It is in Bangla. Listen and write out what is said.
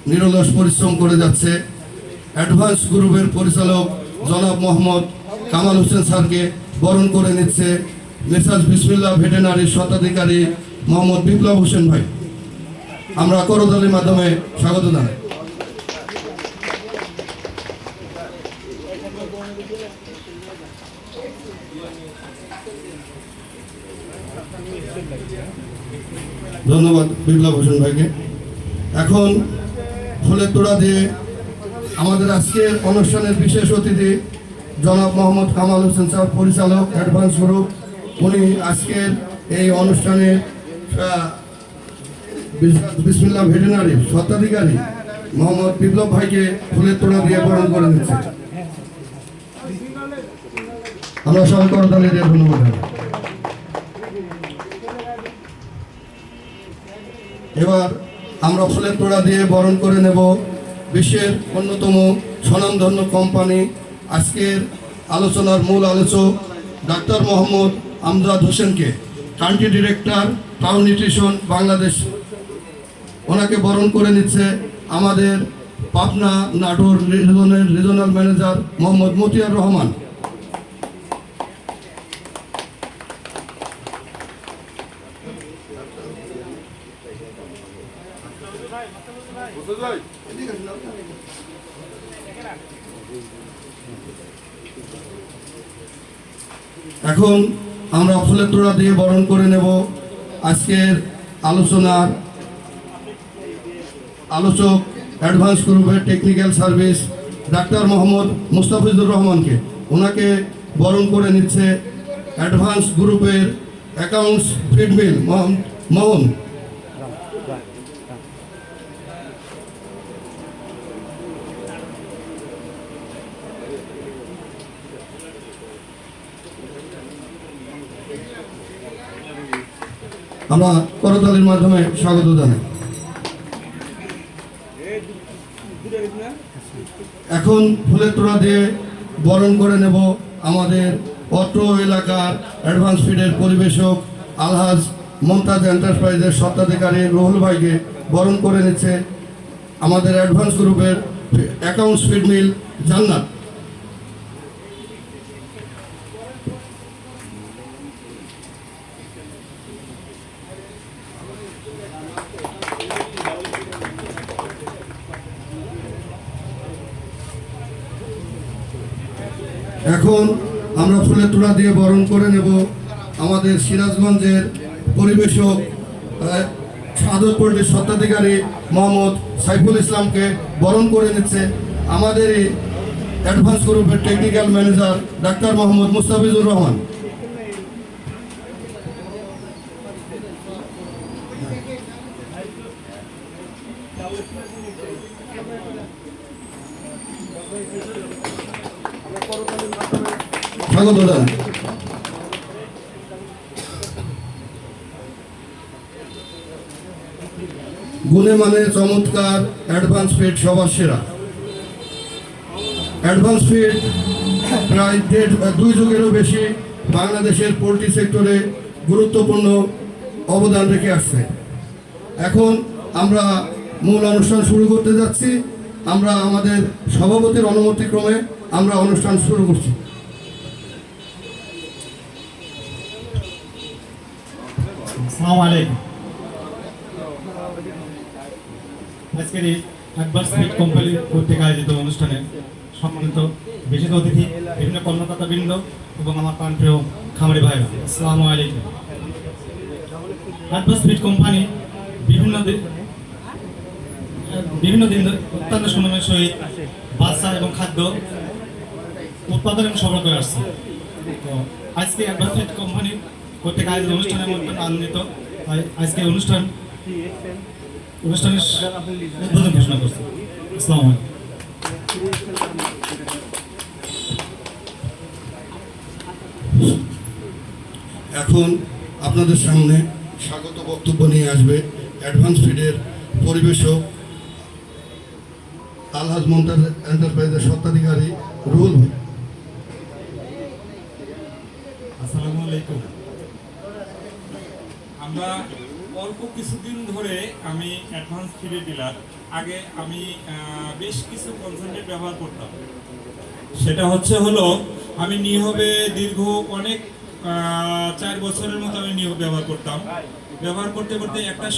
নিরলস পরিশ্রম করে যাচ্ছে। অ্যাডভান্স গ্রুপের পরিচালক জনাব মোহাম্মদ কামাল হোসেন স্যারকে বরণ করে নিচ্ছে মেসার্স বিসমিল্লাহ ভেটেনারির স্বত্বাধিকারী মোহাম্মদ বিপ্লব হোসেন ভাই। আমরা করতালির মাধ্যমে স্বাগত জানাই। ধন্যবাদ বিপ্লব হোসেন ভাইকে। এখন ফুলের তোড়া দিয়ে আমাদের আজকের অনুষ্ঠানের বিশেষ অতিথি জনাব মোহাম্মদ কামাল হোসেন স্যার, পরিচালক অ্যাডভান্স গ্রুপ। উনি আজকের এই অনুষ্ঠানে বিসমিল্লাহ ভেটেনারির স্বত্বাধিকারী মোহাম্মদ বিপ্লব ভাইকে ফুলের তোড়া দিয়ে বরণ করে নিচ্ছে। আমরা সবাই করতালি দিয়ে ধন্যবাদ। এবার আমরা ফুলের তোড়া দিয়ে বরণ করে নেব বিশ্বের অন্যতম স্বনামধন্য কোম্পানি, আজকের আলোচনার মূল আলোচক ডাক্তার মোহাম্মদ আমজাদ হোসেনকে, country director town nutrition Bangladesh. ওনাকে বরণ করে নিচ্ছে আমাদের পাবনা নাটোর রিজনাল ম্যানেজার মোহাম্মদ মতিয়ার রহমান। এখন আমরা ফুলের তোড়া দিয়ে বরণ করে নেব আজকের আলোচনার আলোচক অ্যাডভান্স গ্রুপের technical service doctor Mohammad Mustafizur রহমানকে। ওনাকে বরণ করে নিচ্ছে অ্যাডভান্স গ্রুপের অ্যাকাউন্টস ফিডমিল মোহন। আমরা করতালির মাধ্যমে স্বাগত জানাই। এখন ফুলের তোড়া দিয়ে বরণ করে নেব আমাদের অত্র এলাকার অ্যাডভান্স ফিডের পরিবেশক আলহাজ মমতাজ এন্টারপ্রাইজের স্বত্বাধিকারী রুহুল ভাইকে বরণ করে নিচ্ছে আমাদের অ্যাডভান্স গ্রুপের অ্যাকাউন্টস ফিড মিল জান্নাত। এখন আমরা ফুলের তোড়া দিয়ে বরণ করে নেব আমাদের সিরাজগঞ্জের পরিবেশক সাদতপুরের স্বত্বাধিকারী মোহাম্মদ সাইফুল ইসলামকে বরণ করে নিচ্ছে আমাদের অ্যাডভান্স গ্রুপের technical manager doctor Mohammad Mustafizur Rahman. স্বাগত জানাই। গুণে মানে চমৎকার অ্যাডভান্স ফিড সবার সেরা। অ্যাডভান্স ফিড প্রায় 2 যুগেরও বেশি বাংলাদেশের পোলট্রি সেক্টরে গুরুত্বপূর্ণ অবদান রেখে আসছে। এখন আমরা মূল অনুষ্ঠান শুরু করতে যাচ্ছি। আমরা আমাদের সভাপতির অনুমতিক্রমে আমরা অনুষ্ঠান শুরু করছি। আসসালামু আলাইকুম। আজকের এই অ্যাডভান্স ফিড কোম্পানি কর্তৃক আয়োজিত অনুষ্ঠানে সম্মানিত বিশেষ অতিথি, বিভিন্ন কর্মকর্তাবৃন্দ এবং আমার প্রাণপ্রিয় খামারি ভাইরা, আসসালামু আলাইকুম। অ্যাডভান্স ফিড কোম্পানি বিভিন্ন দিন অত্যন্ত সুনামের সহিত বাচ্চা এবং খাদ্য উৎপাদন এবং সরবরাহ করে আসছে। তো আজকে অ্যাডভান্স ফিড কোম্পানি কর্তৃক আয়োজিত অনুষ্ঠানের মধ্যে আনন্দিত। আজকে অনুষ্ঠানের উদ্বোধন ঘোষণা করছি। আসসালামু আলাইকুম। এখন আপনাদের সামনে স্বাগত বক্তব্য নিয়ে আসবে অ্যাডভান্স ফিডের পরিবেশক আলহাজ মমতাজ এন্টারপ্রাইজের স্বত্বাধিকারী রুহুল ভাই। আসসালামু আলাইকুম। আমরা অল্প কিছুদিন ধরে আমি অ্যাডভান্স ফিডের ডিলার আগে আমি বেশ কিছু কনসেন্ট্রেট ব্যবহার করতাম। সেটা হলো আমি নিহবে দীর্ঘ অনেক 4 বছরের মতো আমি নিহব ব্যবহার করতাম। ব্যবহার করতে করতে একটা